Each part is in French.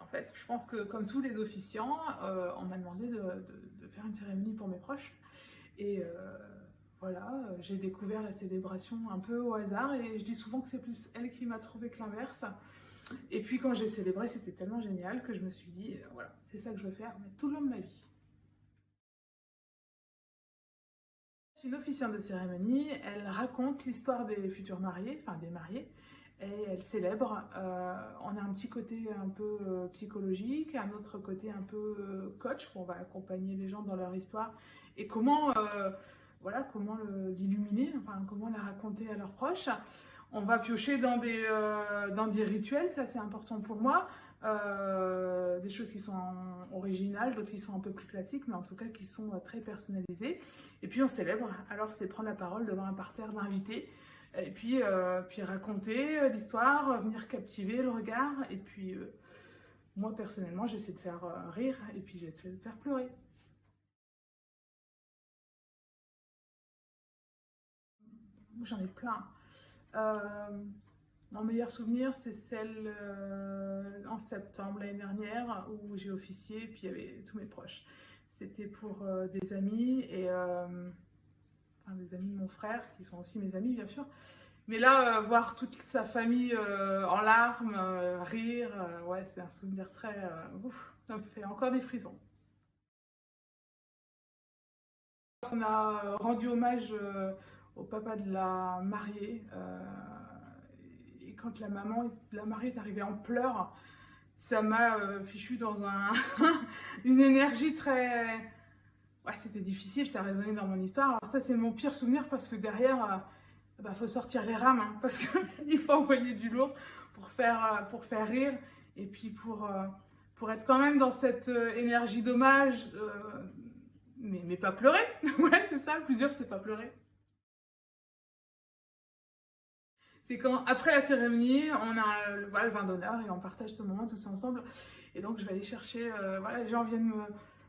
en fait, je pense que comme tous les officiants, on m'a demandé de faire une cérémonie pour mes proches. Et voilà, j'ai découvert la célébration un peu au hasard et je dis souvent que c'est plus elle qui m'a trouvé que l'inverse. Et puis quand j'ai célébré, c'était tellement génial que je me suis dit, voilà, c'est ça que je veux faire mais tout le long de ma vie. Une officiante de cérémonie, elle raconte l'histoire des futurs mariés, enfin des mariés, et elle célèbre. On a un petit côté un peu psychologique, un autre côté un peu coach, où on va accompagner les gens dans leur histoire et comment, voilà, comment l'illuminer, enfin comment la raconter à leurs proches. On va piocher dans des rituels, ça c'est important pour moi. Des choses qui sont originales, d'autres qui sont un peu plus classiques, mais en tout cas qui sont très personnalisées. Et puis on célèbre, alors c'est prendre la parole devant un parterre d'invités, et puis raconter l'histoire, venir captiver le regard, et puis moi personnellement j'essaie de faire rire, et puis j'essaie de faire pleurer. J'en ai plein. Mon meilleur souvenir, c'est celle en septembre l'année dernière où j'ai officié et puis il y avait tous mes proches. C'était pour des amis et enfin, des amis de mon frère qui sont aussi mes amis bien sûr. Mais là, voir toute sa famille en larmes, rire, ouais, c'est un souvenir très... ouf, ça me fait encore des frissons. On a rendu hommage au papa de la mariée. Et quand la maman de la mariée est arrivée en pleurs, ça m'a fichu dans une énergie très... Ouais, c'était difficile, ça résonnait dans mon histoire. Alors ça, c'est mon pire souvenir parce que derrière, bah, faut sortir les rames, hein, parce qu'il faut envoyer du lourd pour faire rire et puis pour être quand même dans cette énergie d'hommage, mais pas pleurer. Ouais, c'est ça, le plus dur, c'est pas pleurer. C'est quand, après la cérémonie, on a voilà, le vin d'honneur et on partage ce moment tous ensemble. Et donc, je vais aller chercher, voilà, les gens viennent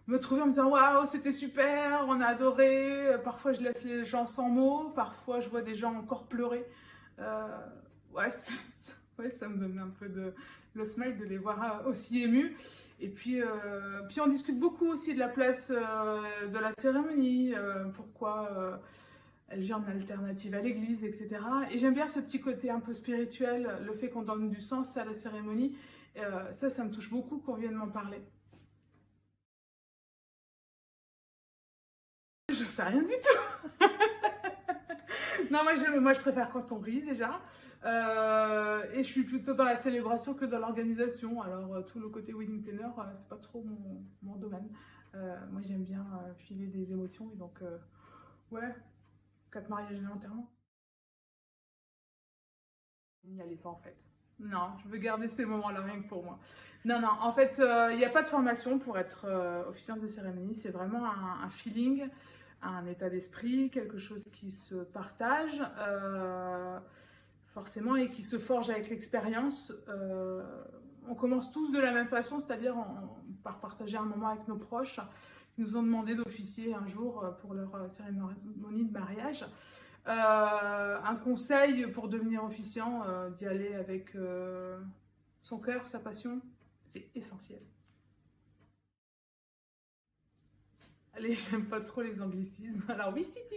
me trouver en me disant waouh, c'était super, on a adoré. Parfois, je laisse les gens sans mots, parfois, je vois des gens encore pleurer. Euh, ouais, ouais, ça me donne un peu le smile de les voir aussi émus. Et puis, on discute beaucoup aussi de la place de la cérémonie, pourquoi. Elle vit en alternative à l'église, etc. Et j'aime bien ce petit côté un peu spirituel, le fait qu'on donne du sens à la cérémonie. Ça me touche beaucoup qu'on vienne m'en parler. Je sais rien du tout. Non, moi je préfère quand on rit déjà. Et je suis plutôt dans la célébration que dans l'organisation. Alors tout le côté wedding planner, c'est pas trop mon domaine. Moi j'aime bien filer des émotions et donc ouais, 4 mariages et l'enterrement. N'y allez pas en fait. Non, je veux garder ces moments-là rien que pour moi. Non, non, en fait, il n'y a pas de formation pour être officiante de cérémonie. C'est vraiment un feeling, un état d'esprit, quelque chose qui se partage forcément et qui se forge avec l'expérience. On commence tous de la même façon, c'est-à-dire par partager un moment avec nos proches qui nous ont demandé d'officier un jour pour leur cérémonie de mariage. Un conseil pour devenir officiant, d'y aller avec son cœur, sa passion, c'est essentiel. Allez, j'aime pas trop les anglicismes. Alors oui, Titi,